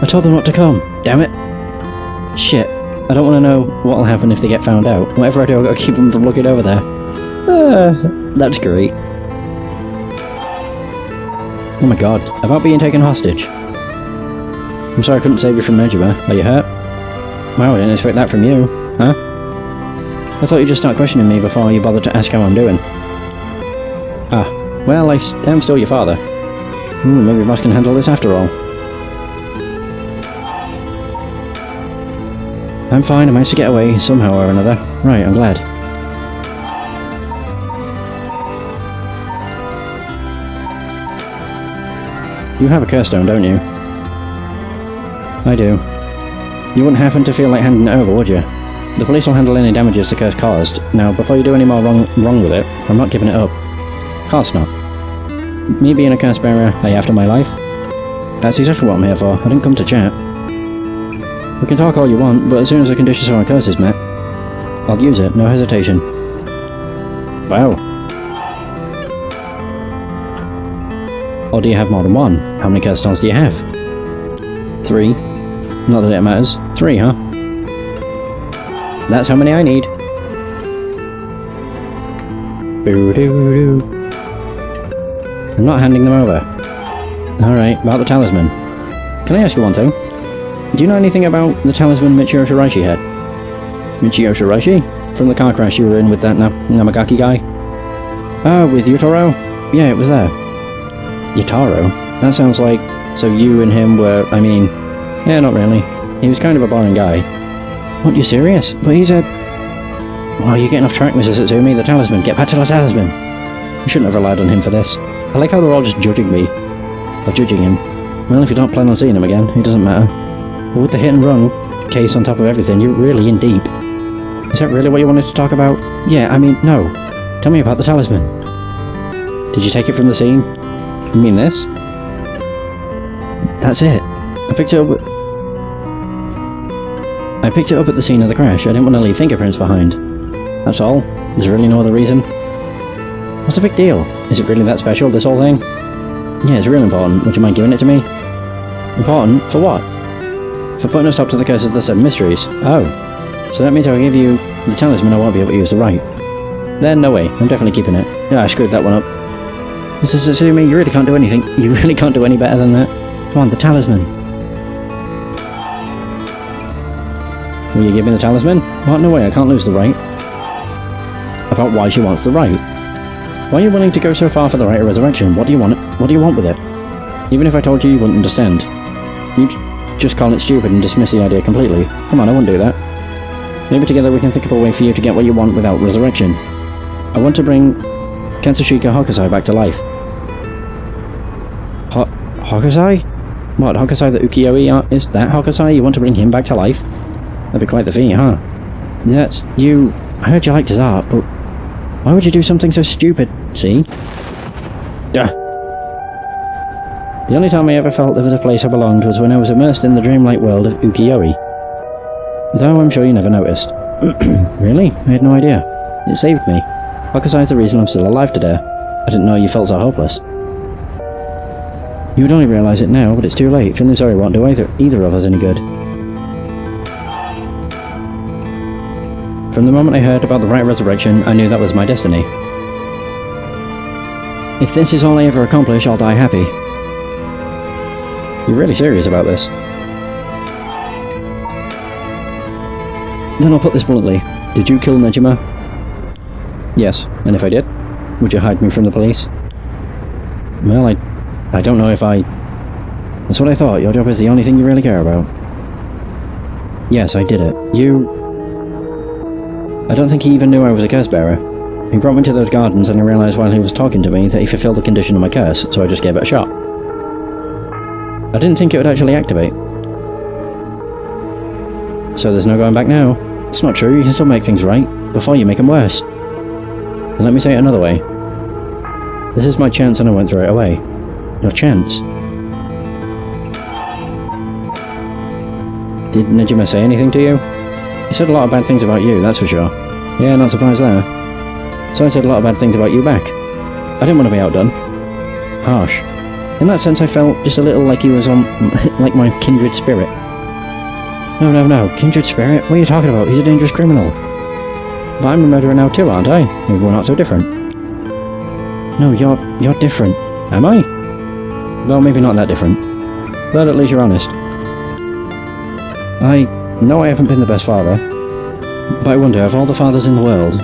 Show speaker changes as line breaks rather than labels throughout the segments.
I told them not to come. Damn it. Shit. I don't want to know what'll happen if they get found out. Whatever I do, I've got to keep them from looking over there. That's great. Oh my god. About being taken hostage. I'm sorry I couldn't save you from Nejima. Are you hurt? Wow, I didn't expect that from you. Huh? I thought you'd just start questioning me before you bothered to ask how I'm doing. Ah. Well, I am still your father. Maybe Ross can handle this after all. I'm fine, I managed to get away, somehow or another. Right, I'm glad. You have a curse stone, don't you? I do. You wouldn't happen to feel like handing it over, would you? The police will handle any damages the curse caused. Now, before you do any more wrong with it, I'm not giving it up. Of course not. Me being a curse bearer, are you after my life? That's exactly what I'm here for. I didn't come to chat. We can talk all you want, but as soon as the conditions for my curse is met, I'll use it, no hesitation. Wow. Or do you have more than one? How many curse stones do you have? 3. Not that it matters. 3, huh? That's how many I need. Boo-doo-doo. I'm not handing them over. Alright, about the talisman. Can I ask you one thing? Do you know anything about the talisman Michio Shiraishi had? Michio Shiraishi? From the car crash you were in with that Namagaki guy? Oh, with Yutaro? Yeah, it was there. Yutaro? That sounds like... So you and him were... I mean... Yeah, not really. He was kind of a boring guy. What, you serious? But he's a... Wow, you're getting off track, Mrs. Satsumi. The talisman. Get back to the talisman. You shouldn't have relied on him for this. I like how they're all just judging me. Or judging him. Well, if you don't plan on seeing him again, it doesn't matter. But with the hit and run case on top of everything, you're really in deep. Is that really what you wanted to talk about? Yeah, I mean, no. Tell me about the talisman. Did you take it from the scene? You mean this? That's it. I picked it up at the scene of the crash. I didn't want to leave fingerprints behind. That's all. There's really no other reason. What's the big deal? Is it really that special, this whole thing? Yeah, it's real important. Would you mind giving it to me? Important? For what? For putting a stop to the curses of the 7 mysteries. Oh. So that means if I give you the talisman, I won't be able to use the right. Then, no way. I'm definitely keeping it. Yeah, I screwed that one up. Mrs. Satsumi, you really can't do anything. You really can't do any better than that. Come on, the talisman. Will you give me the talisman? What? No way, I can't lose the right. About why she wants the right. Why are you willing to go so far for the right of resurrection? What do you want? What do you want with it? Even if I told you, you wouldn't understand. You'd just call it stupid and dismiss the idea completely. Come on, I wouldn't do that. Maybe together we can think of a way for you to get what you want without resurrection. I want to bring Katsushika Hokusai back to life. Hokusai? What, Hokusai the Ukiyo-e? Is that Hokusai? You want to bring him back to life? That'd be quite the feat, huh? That's... you... I heard you liked his art, but... why would you do something so stupid? See? Duh. The only time I ever felt there was a place I belonged was when I was immersed in the dreamlike world of Ukiyo-e. Though I'm sure you never noticed. Really? I had no idea. It saved me. Hokusai's the reason I'm still alive today. I didn't know you felt so hopeless. You would only realise it now, but it's too late. Feeling sorry won't do either of us any good. From the moment I heard about the right resurrection, I knew that was my destiny. If this is all I ever accomplish, I'll die happy. You're really serious about this? Then I'll put this bluntly. Did you kill Nejima? Yes, and if I did, would you hide me from the police? Well, I don't know if I... That's what I thought. Your job is the only thing you really care about. Yes, I did it. I don't think he even knew I was a curse bearer. He brought me to those gardens and I realised while he was talking to me that he fulfilled the condition of my curse, so I just gave it a shot. I didn't think it would actually activate. So there's no going back now. It's not true, you can still make things right, before you make them worse. And let me say it another way. This is my chance and I won't throw it away. Your chance. Did Nejima say anything to you? He said a lot of bad things about you, that's for sure. Yeah, not surprised there. So I said a lot of bad things about you back. I didn't want to be outdone. Harsh. In that sense, I felt just a little like he was on, like my kindred spirit. No, kindred spirit? What are you talking about? He's a dangerous criminal. But I'm a murderer now too, aren't I? Maybe we're not so different. No, you're different. Am I? Well, maybe not that different. But at least you're honest. I know I haven't been the best father, but I wonder, of all the fathers in the world,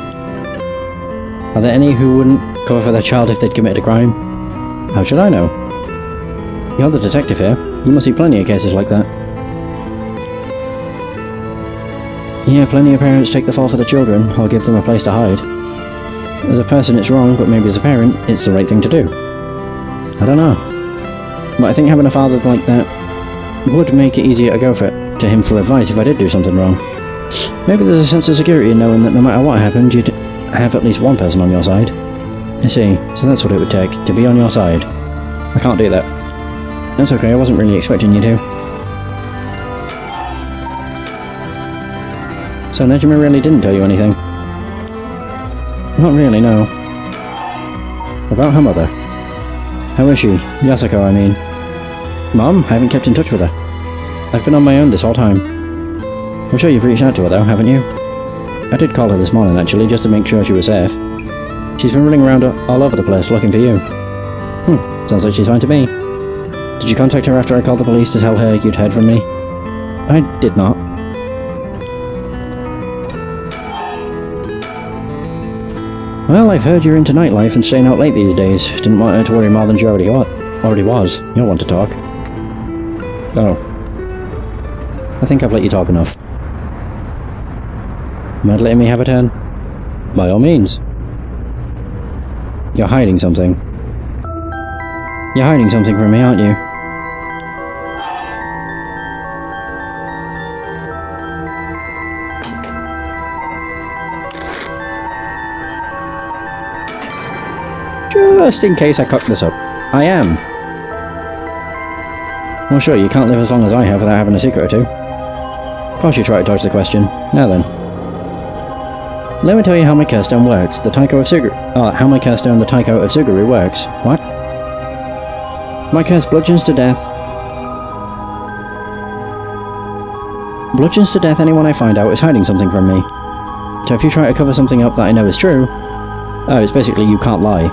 are there any who wouldn't cover for their child if they'd committed a crime? How should I know? You're the detective here. You must see plenty of cases like that. Yeah, plenty of parents take the fall for the children, or give them a place to hide. As a person it's wrong, but maybe as a parent, it's the right thing to do. I don't know. But I think having a father like that would make it easier to go to him for advice if I did do something wrong. Maybe there's a sense of security in knowing that no matter what happened, you'd have at least one person on your side. I see, so that's what it would take, to be on your side. I can't do that. That's okay, I wasn't really expecting you to. So Nejima really didn't tell you anything? Not really, no. About her mother. How is she? Yasuko, I mean. Mom? I haven't kept in touch with her. I've been on my own this whole time. I'm sure you've reached out to her though, haven't you? I did call her this morning actually, just to make sure she was safe. She's been running around all over the place looking for you. Sounds like she's fine to me. Did you contact her after I called the police to tell her you'd heard from me? I did not. Well, I've heard you're into nightlife and staying out late these days. Didn't want her to worry more than she already was. You'll want to talk. Oh. I think I've let you talk enough. Mind letting me have a turn? By all means. You're hiding something. You're hiding something from me, aren't you? Just in case I cock this up. I am. Well, sure, you can't live as long as I have without having a secret or two. Of course you try to dodge the question. Now then. Let me tell you how my curse stone works. How my curse stone, the Taiko of Suguru, works. What? My curse bludgeons to death anyone I find out is hiding something from me. So if you try to cover something up that I know is true, it's basically you can't lie,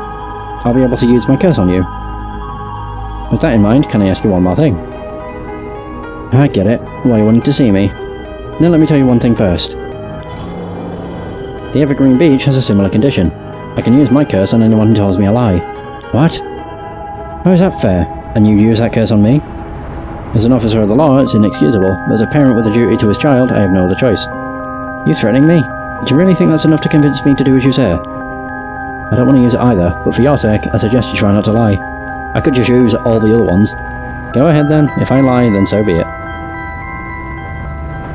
I'll be able to use my curse on you. With that in mind, can I ask you one more thing? I get it. Why you wanted to see me. Now let me tell you one thing first. The Evergreen Beach has a similar condition. I can use my curse on anyone who tells me a lie. What? How is that fair? And you use that curse on me? As an officer of the law, it's inexcusable, but as a parent with a duty to his child, I have no other choice. You threatening me? Do you really think that's enough to convince me to do as you say? I don't want to use it either, but for your sake, I suggest you try not to lie. I could just use all the other ones. Go ahead then, if I lie, then so be it.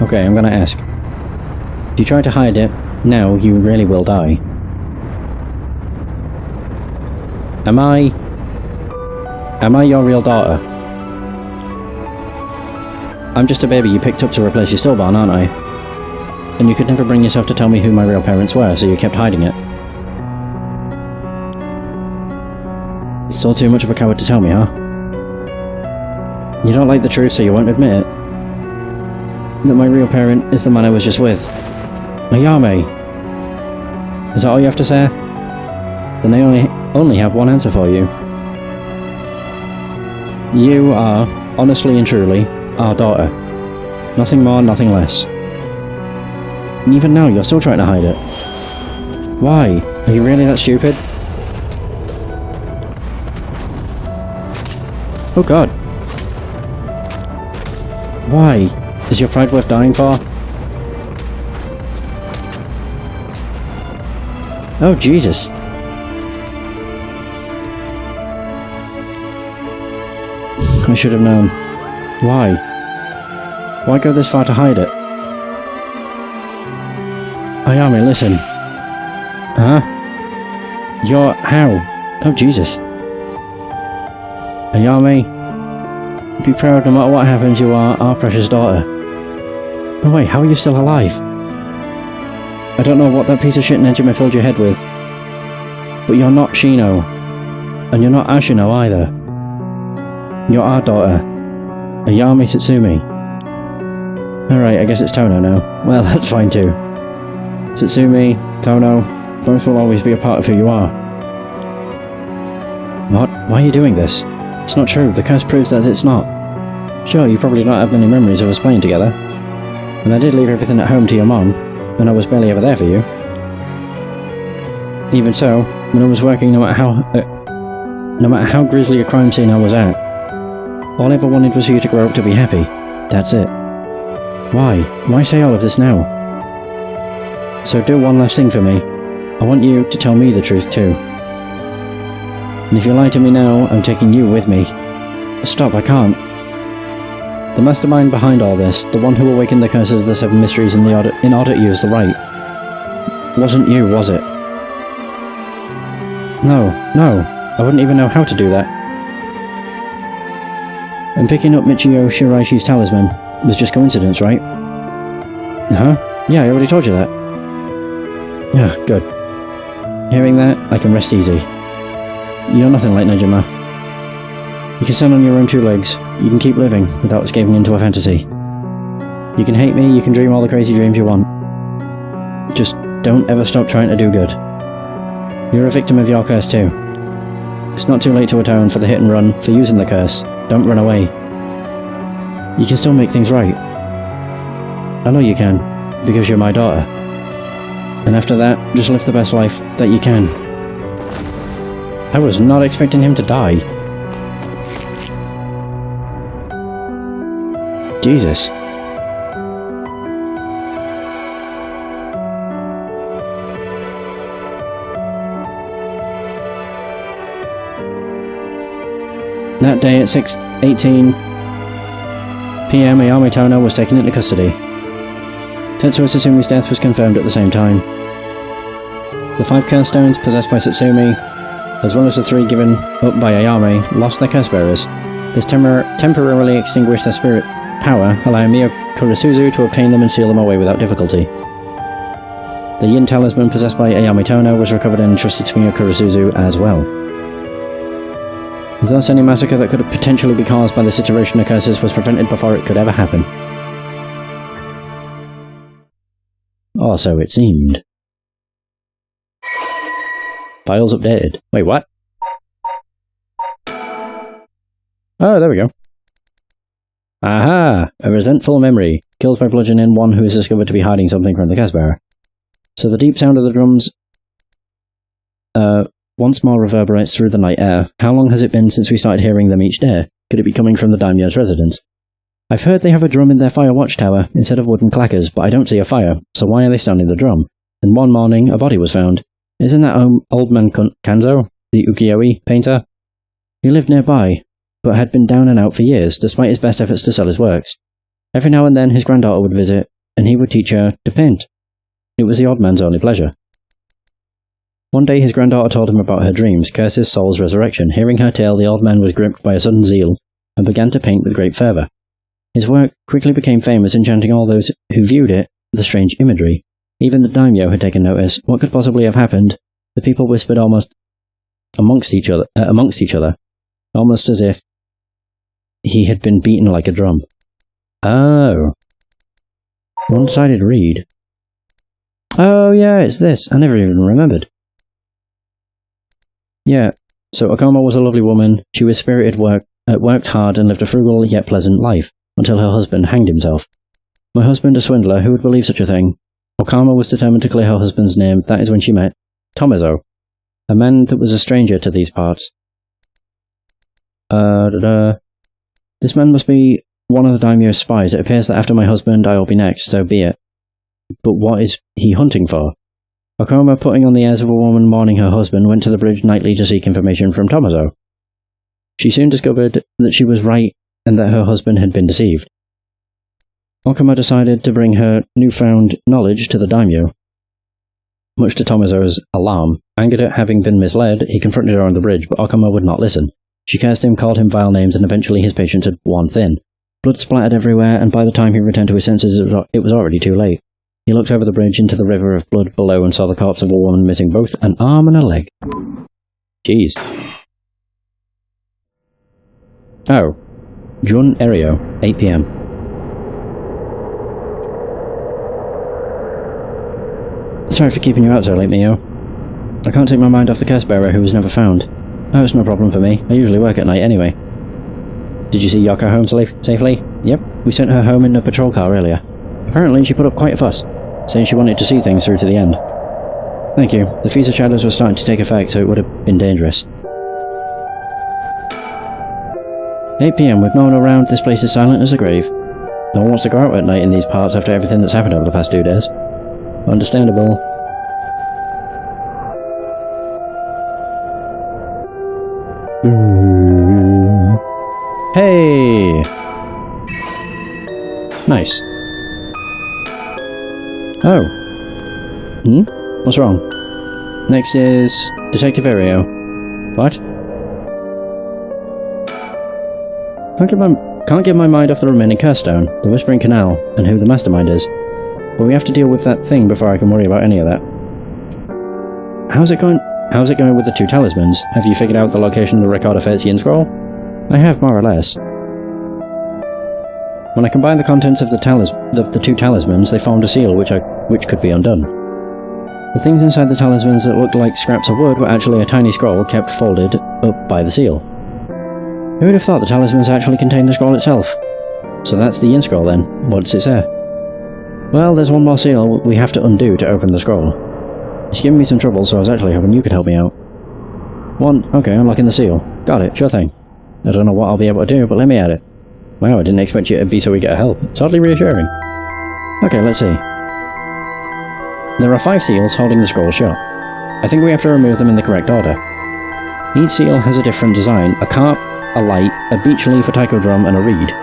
Okay, I'm gonna ask. If you try to hide it, now you really will die. Am I your real daughter? I'm just a baby you picked up to replace your stillborn, aren't I? And you could never bring yourself to tell me who my real parents were, so you kept hiding it. Still too much of a coward to tell me, huh? You don't like the truth, so you won't admit it. That my real parent is the man I was just with. Ayame! Is that all you have to say? Then I only have one answer for you. You are, honestly and truly, our daughter. Nothing more, nothing less. And even now, you're still trying to hide it. Why? Are you really that stupid? Oh god. Why? Is your pride worth dying for? Oh Jesus. I should have known. Why? Why go this far to hide it? Ayame, listen. Huh? You're... how? Oh Jesus. Ayame, be proud no matter what happens, you are our precious daughter. Oh wait, how are you still alive? I don't know what that piece of shit Nejima filled your head with, but you're not Shino, and you're not Ashino either. You're our daughter. Ayame Satsumi. Alright, I guess it's Tono now. Well, that's fine too. Satsumi, Tono, both will always be a part of who you are. What? Why are you doing this? It's not true. The curse proves that it's not. Sure, you probably don't have many memories of us playing together. And I did leave everything at home to your mom, and I was barely ever there for you. Even so, when I was working, no matter how grisly a crime scene I was at, all I ever wanted was for you to grow up to be happy. That's it. Why? Why say all of this now? So do one last thing for me. I want you to tell me the truth too. And if you lie to me now, I'm taking you with me. Stop, I can't. The mastermind behind all this, the one who awakened the curses of the Seven Mysteries in order to use the right, wasn't you, was it? No, I wouldn't even know how to do that. And picking up Michio Shiraishi's talisman was just coincidence, right? Huh? Yeah, I already told you that. Ah, good. Hearing that, I can rest easy. You're nothing like Nejima. You can stand on your own two legs. You can keep living without escaping into a fantasy. You can hate me, you can dream all the crazy dreams you want. Just don't ever stop trying to do good. You're a victim of your curse too. It's not too late to atone for the hit and run, for using the curse. Don't run away. You can still make things right. I know you can, because you're my daughter. And after that, just live the best life that you can. I was not expecting him to die. Jesus. That day at 6:18 p.m. Ayame Tono was taken into custody. Tetsuo Satsumi's death was confirmed at the same time. The 5 curse stones possessed by Satsumi, as well as the 3 given up by Ayame, lost their curse bearers. This temporarily extinguished their spirit power, allowing Mio Kurisuzu to obtain them and seal them away without difficulty. The Yin talisman possessed by Ayame Tono was recovered and entrusted to Mio Kurisuzu as well. Thus, any massacre that could potentially be caused by this iteration of curses was prevented before it could ever happen. Or so it seemed. Files updated. Wait, what? Oh, there we go. Aha! A resentful memory. Kills by bludgeoning one who is discovered to be hiding something from the curse bearer. So the deep sound of the drums once more reverberates through the night air. How long has it been since we started hearing them each day? Could it be coming from the daimyo's residence? I've heard they have a drum in their fire watchtower instead of wooden clackers, but I don't see a fire, so why are they sounding the drum? And one morning, a body was found. Isn't that old man Kanzo, the ukiyo-e painter? He lived nearby, but had been down and out for years, despite his best efforts to sell his works. Every now and then his granddaughter would visit, and he would teach her to paint. It was the odd man's only pleasure. One day his granddaughter told him about her dreams, curses, soul's resurrection. Hearing her tale, the old man was gripped by a sudden zeal, and began to paint with great fervour. His work quickly became famous, enchanting all those who viewed it with strange imagery. Even the daimyo had taken notice. What could possibly have happened? The people whispered almost amongst each other, almost as if he had been beaten like a drum. Oh. One-sided reed. Oh yeah, it's this. I never even remembered. Yeah, so Okama was a lovely woman. She was spirited, worked hard, and lived a frugal yet pleasant life, until her husband hanged himself. My husband a swindler, who would believe such a thing? Okama was determined to clear her husband's name. That is when she met Tomozo, a man that was a stranger to these parts. This man must be one of the daimyo's spies. It appears that after my husband, I will be next, so be it. But what is he hunting for? Okama, putting on the airs of a woman mourning her husband, went to the bridge nightly to seek information from Tomozo. She soon discovered that she was right and that her husband had been deceived. Okama decided to bring her newfound knowledge to the daimyo. Much to Tomozo's alarm, angered at having been misled, he confronted her on the bridge, but Okama would not listen. She cursed him, called him vile names, and eventually his patience had worn thin. Blood splattered everywhere, and by the time he returned to his senses, it was already too late. He looked over the bridge into the river of blood below and saw the corpse of a woman missing both an arm and a leg. Jeez. Oh. Jun Erio, 8 PM. Sorry for keeping you out so late, Mio. I can't take my mind off the curse bearer who was never found. Oh, it's no problem for me. I usually work at night anyway. Did you see Yoko home safely? Yep. We sent her home in a patrol car earlier. Apparently she put up quite a fuss, saying she wanted to see things through to the end. Thank you. The Feast of Shadows was starting to take effect, so it would have been dangerous. 8 PM, with no one around, this place is silent as a grave. No one wants to go out at night in these parts after everything that's happened over the past 2 days. Understandable. Hey! Nice. Oh. What's wrong? Next is Detective Ario. What? Can't get my mind off the remaining curse stone, the Whispering Canal, and who the mastermind is. But we have to deal with that thing before I can worry about any of that. How's it going with the 2 talismans? Have you figured out the location of the Ricardo Fetzian scroll? I have, more or less. When I combined the contents of the 2 talismans, they formed a seal which could be undone. The things inside the talismans that looked like scraps of wood were actually a tiny scroll kept folded up by the seal. Who would have thought the talismans actually contained the scroll itself? So that's the Yin scroll then. What does it say? Well, there's one more seal we have to undo to open the scroll. It's giving me some trouble, so I was actually hoping you could help me out. 1. Okay, unlocking the seal. Got it, sure thing. I don't know what I'll be able to do, but let me at it. Wow, I didn't expect you to be so eager to help. It's oddly reassuring. Okay, let's see. There are 5 seals holding the scroll shut. I think we have to remove them in the correct order. Each seal has a different design: a carp, a light, a beech leaf, a taiko drum, and a reed.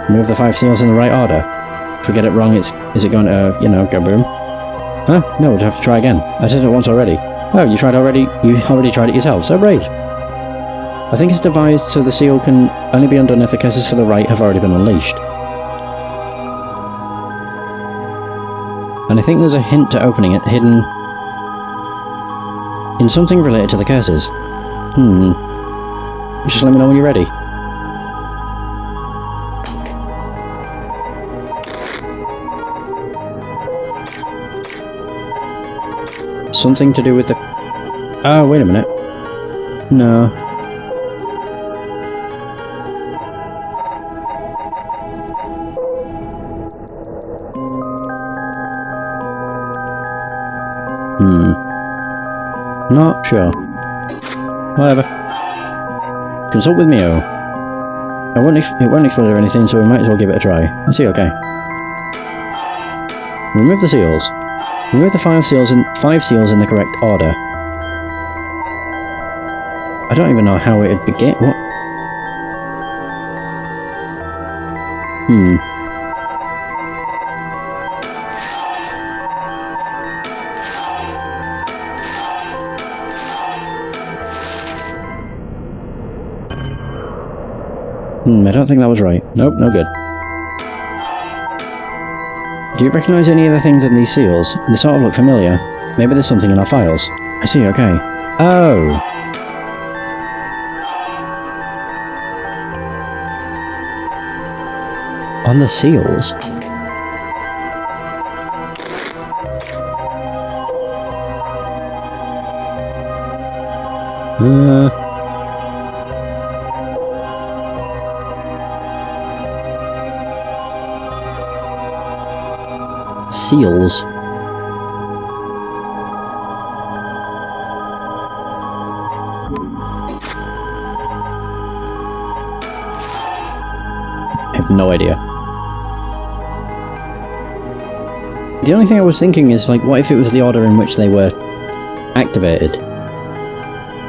Move the 5 seals in the right order. If we get it wrong, is it going to, go boom? Huh? No, we'd have to try again. I did it once already. Oh, you tried already? You already tried it yourself, so brave. I think it's devised so the seal can only be undone if the curses for the right have already been unleashed. And I think there's a hint to opening it hidden in something related to the curses. Just let me know when you're ready. Something to do with the... Oh, wait a minute. No. Not sure. Whatever. Consult with Mio. It won't explode or anything, so we might as well give it a try. Let's see, okay. Remove the seals. Remove the 5 seals in the correct order. I don't even know how it'd begin. What? I don't think that was right. Nope, no good. Do you recognize any of the things in these seals? They sort of look familiar. Maybe there's something in our files. I see, okay. Oh! On the seals? Seals. I have no idea. The only thing I was thinking is, like, what if it was the order in which they were activated?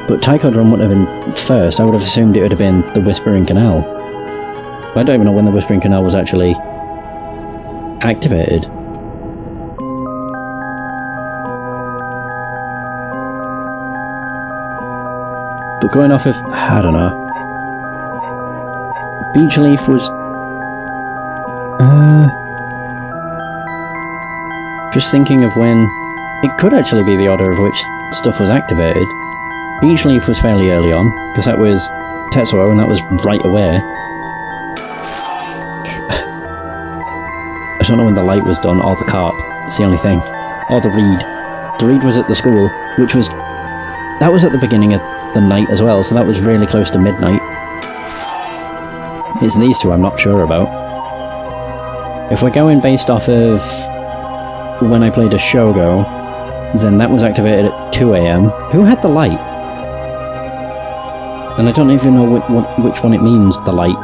But Taiko Drum wouldn't have been first. I would have assumed it would have been the Whispering Canal. But I don't even know when the Whispering Canal was actually activated. But going off of, I don't know. Beech Leaf was... just thinking of when... It could actually be the order of which stuff was activated. Beach Leaf was fairly early on, because that was Tetsuo, and that was right away. I don't know when the light was done, or the carp. It's the only thing. Or the reed. The reed was at the school, which was... That was at the beginning of the night as well, so that was really close to midnight. It's these two I'm not sure about. If we're going based off of when I played a Shogo, then that was activated at 2 AM. Who had the light? And I don't even know which one it means, the light.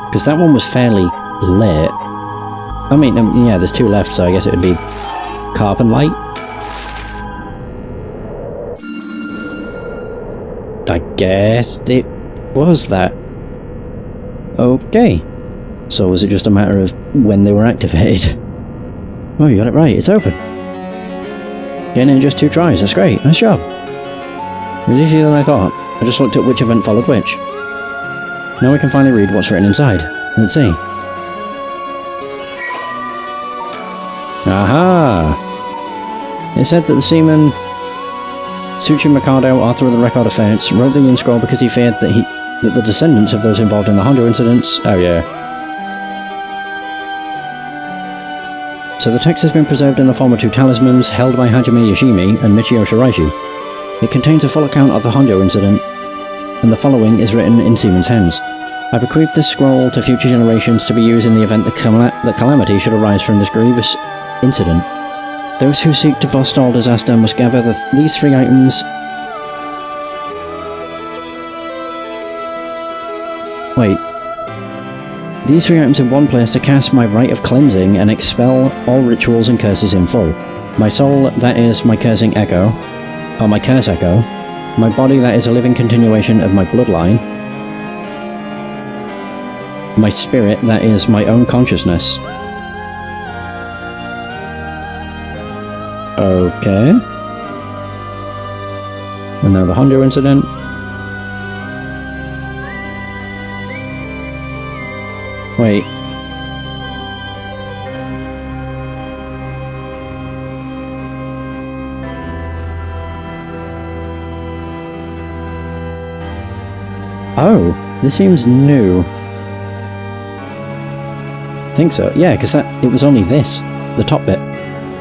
Because that one was fairly late. I mean, yeah, there's two left, so I guess it would be Carp and Light. I guess it was that. Okay. So was it just a matter of when they were activated? Oh, you got it right, it's open. Getting in just 2 tries, that's great, nice job. It was easier than I thought. I just looked at which event followed which. Now we can finally read what's written inside. Let's see. Aha! It said that the seaman Tsuchi Mikado, author of the Record of Fates, wrote the Yin Scroll because he feared that the descendants of those involved in the Honjo incidents... Oh yeah. So the text has been preserved in the form of 2 talismans held by Hajime Yoshimi and Michio Shiraishi. It contains a full account of the Honjo incident, and the following is written in Seaman's hands. I bequeath this scroll to future generations to be used in the event that calamity should arise from this grievous incident. Those who seek to forestall disaster must gather these 3 items... Wait. These 3 items in one place to cast my rite of cleansing and expel all rituals and curses in full. My soul, that is my cursing echo, or my curse echo. My body, that is a living continuation of my bloodline. My spirit, that is my own consciousness. Okay. And now the Honjo incident. Wait. Oh, this seems new. Think so. Yeah, because it was only this, the top bit.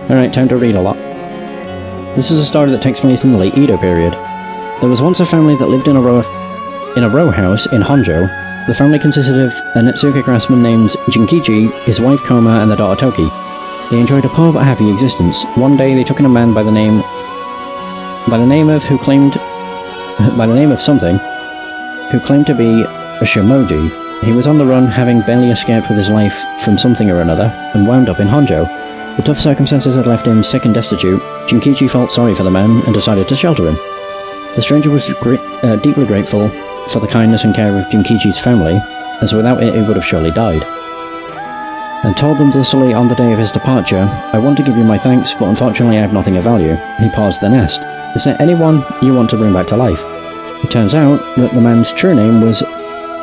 Alright, time to read a lot. This is a story that takes place in the late Edo period. There was once a family that lived in a row house in Honjo. The family consisted of a Netsuke craftsman named Jinkichi, his wife Koma, and their daughter Toki. They enjoyed a poor but happy existence. One day they took in a man by the name of something, who claimed to be a Shimoji. He was on the run, having barely escaped with his life from something or another, and wound up in Honjo. The tough circumstances had left him sick and destitute. Jinkichi felt sorry for the man and decided to shelter him. The stranger was deeply grateful for the kindness and care of Jinkichi's family, as without it he would have surely died, and told them thusly on the day of his departure, "I want to give you my thanks, but unfortunately I have nothing of value." He paused then asked, "Is there anyone you want to bring back to life?" It turns out that the man's true name was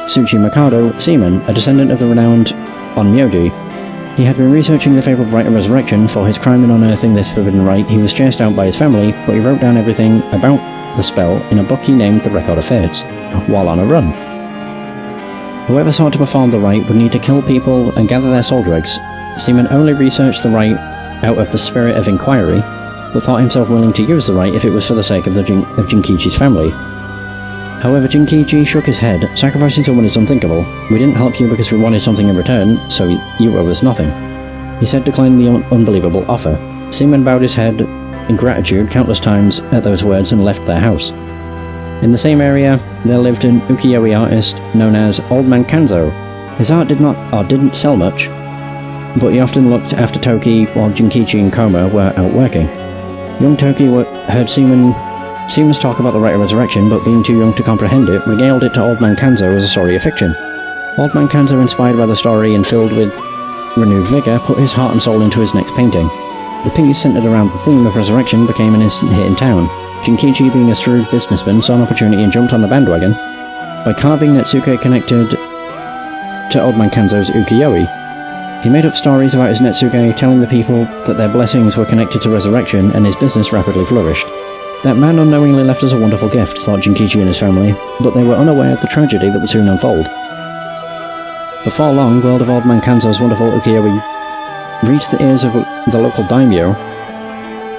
Tsuchi Mikado Seaman, a descendant of the renowned Onmyoji. He had been researching the fabled rite of resurrection. For his crime in unearthing this forbidden rite, he was chased out by his family, but he wrote down everything about the spell in a book he named the Record of Fates, while on a run. Whoever sought to perform the rite would need to kill people and gather their soul dregs. Seaman only researched the rite out of the spirit of inquiry, but thought himself willing to use the rite if it was for the sake of Jinkichi's family. However, Jinkichi shook his head. "Sacrificing someone is unthinkable. We didn't help you because we wanted something in return, so you owe us nothing," he said, declining the unbelievable offer. Seaman bowed his head in gratitude countless times at those words and left their house. In the same area, there lived an ukiyo-e artist known as Old Man Kanzo. His art didn't sell much, but he often looked after Toki while Jinkichi and Koma were out working. Young Toki heard Seaman's talk about the rite of resurrection, but being too young to comprehend it, regaled it to Old Man Kanzo as a story of fiction. Old Man Kanzo, inspired by the story and filled with renewed vigour, put his heart and soul into his next painting. The piece, centered around the theme of resurrection, became an instant hit in town. Jinkichi, being a shrewd businessman, saw an opportunity and jumped on the bandwagon by carving Netsuke connected to Old Man Kanzo's ukiyo-e. He made up stories about his Netsuge, telling the people that their blessings were connected to resurrection, and his business rapidly flourished. That man unknowingly left us a wonderful gift, thought Jinkichi and his family, but they were unaware of the tragedy that would soon unfold. Before long, word of Old Man Kanzo's wonderful ukiyo-e reached the ears of the local daimyo,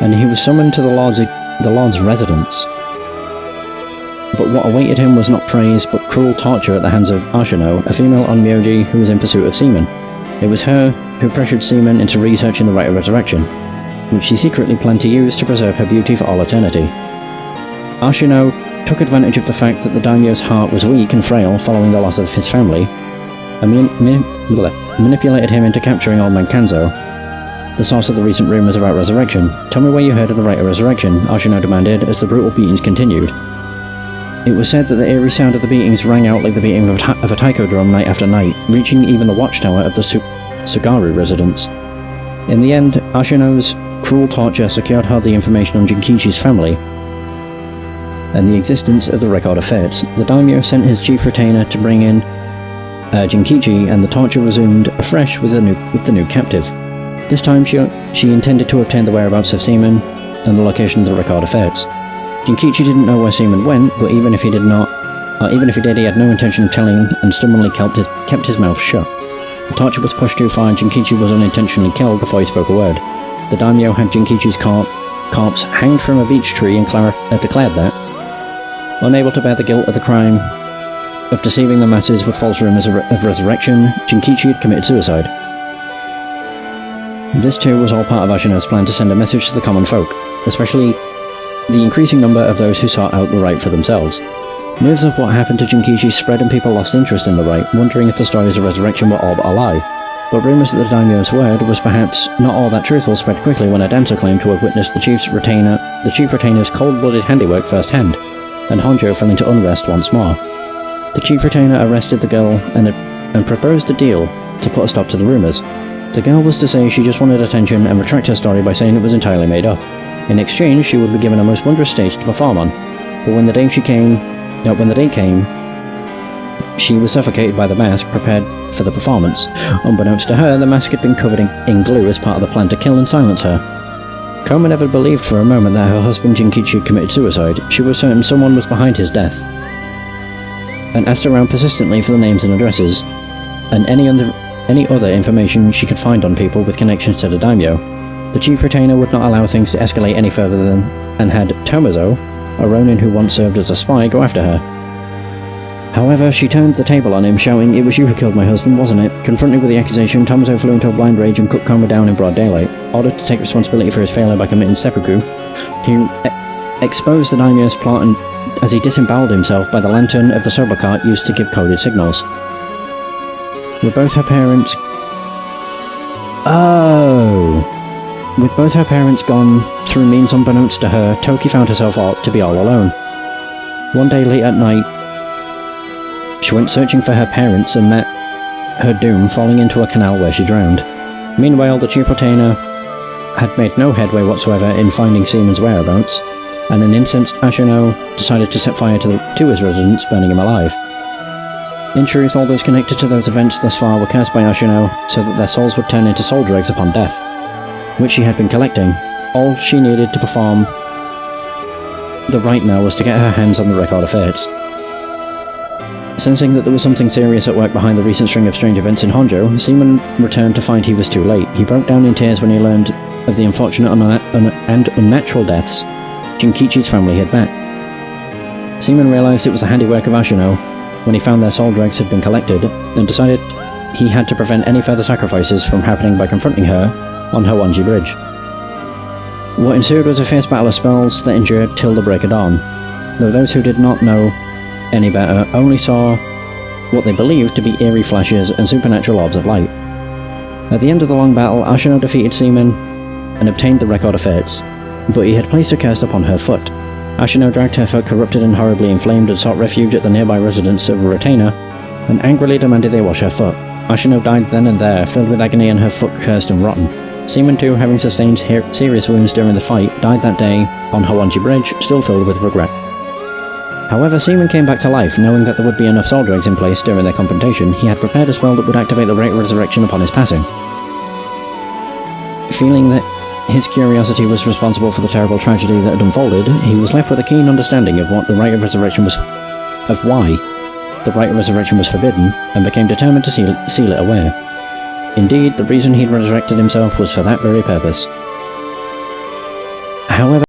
and he was summoned to the lord's residence. But what awaited him was not praise, but cruel torture at the hands of Ashino, a female onmyoji who was in pursuit of semen. It was her who pressured Seaman into researching the rite of resurrection, which she secretly planned to use to preserve her beauty for all eternity. Ashino took advantage of the fact that the daimyo's heart was weak and frail following the loss of his family, and manipulated him into capturing Old Man Kanzo, the source of the recent rumors about resurrection. Tell me where you heard of the rite of resurrection, Ashino demanded as the brutal beatings continued. It was said that the eerie sound of the beatings rang out like the beating of a taiko drum night after night, reaching even the watchtower of the Sugaru residence. In the end, Ashino's cruel torture secured her the information on Jinkichi's family and the existence of the Record of Fates. The daimyo sent his chief retainer to bring in Jinkichi, and the torture resumed afresh with the new captive. This time she intended to obtain the whereabouts of Seaman and the location of the Record of Fates. Jinkichi didn't know where Seaman went, but even if he did, he had no intention of telling and stubbornly kept his mouth shut. The torture was pushed too far and Jinkichi was unintentionally killed before he spoke a word. The daimyo had Jinkichi's corpse hanged from a beech tree and declared that, unable to bear the guilt of the crime of deceiving the masses with false rumors of resurrection, Jinkichi had committed suicide. This too was all part of Ashino's plan to send a message to the common folk, especially the increasing number of those who sought out the rite for themselves. News of what happened to Jinkichi spread and people lost interest in the rite, wondering if the stories of resurrection were all but a lie. But rumors that the daimyo's word was perhaps not all that truthful spread quickly when a dancer claimed to have witnessed the chief retainer's cold-blooded handiwork firsthand, and Honjo fell into unrest once more. The chief retainer arrested the girl and proposed a deal to put a stop to the rumors. The girl was to say she just wanted attention and retract her story by saying it was entirely made up. In exchange, she would be given a most wondrous stage to perform on. But when the day came, she was suffocated by the mask prepared for the performance. Unbeknownst to her, the mask had been covered in glue as part of the plan to kill and silence her. Koma never believed for a moment that her husband Jinkichi had committed suicide. She was certain someone was behind his death, and asked around persistently for the names and addresses, and any other information she could find on people with connections to the daimyo. The chief retainer would not allow things to escalate any further and had Tomozo, a ronin who once served as a spy, go after her. However, she turned the table on him, shouting, "It was you who killed my husband, wasn't it?" Confronted with the accusation, Tomozo flew into a blind rage and cut Koma down in broad daylight. Ordered to take responsibility for his failure by committing seppuku, he exposed the daimyo's plot as he disemboweled himself by the lantern of the soba cart used to give coded signals. With both her parents gone through means unbeknownst to her, Toki found herself to be all alone. One day late at night, she went searching for her parents and met her doom falling into a canal where she drowned. Meanwhile, the chief retainer had made no headway whatsoever in finding Seaman's whereabouts, and an incensed Ashino decided to set fire to his residence, burning him alive. In truth, all those connected to those events thus far were cursed by Ashino, so that their souls would turn into soul dregs upon death, which she had been collecting. All she needed to perform the rite now was to get her hands on the Record of Fates. Sensing that there was something serious at work behind the recent string of strange events in Honjo, Seaman returned to find he was too late. He broke down in tears when he learned of the unfortunate and unnatural deaths Jinkichi's family had met. Seaman realized it was the handiwork of Ashino when he found their soul dregs had been collected, and decided he had to prevent any further sacrifices from happening by confronting her on Howanji Bridge. What ensued was a fierce battle of spells that endured till the break of dawn, though those who did not know any better only saw what they believed to be eerie flashes and supernatural orbs of light. At the end of the long battle, Ashino defeated Seaman and obtained the Record of Fates, but he had placed a curse upon her foot. Ashino dragged her foot corrupted and horribly inflamed and sought refuge at the nearby residence of a retainer, and angrily demanded they wash her foot. Ashino died then and there, filled with agony and her foot cursed and rotten. Seaman too, having sustained serious wounds during the fight, died that day on Howanji Bridge, still filled with regret. However, Seaman came back to life, knowing that there would be enough soul dregs in place during their confrontation. He had prepared a spell that would activate the Rite of Resurrection upon his passing. Feeling that his curiosity was responsible for the terrible tragedy that had unfolded, he was left with a keen understanding of what the Rite of Resurrection was, of why the Rite of Resurrection was forbidden, and became determined to seal it away. Indeed, the reason he'd resurrected himself was for that very purpose. However,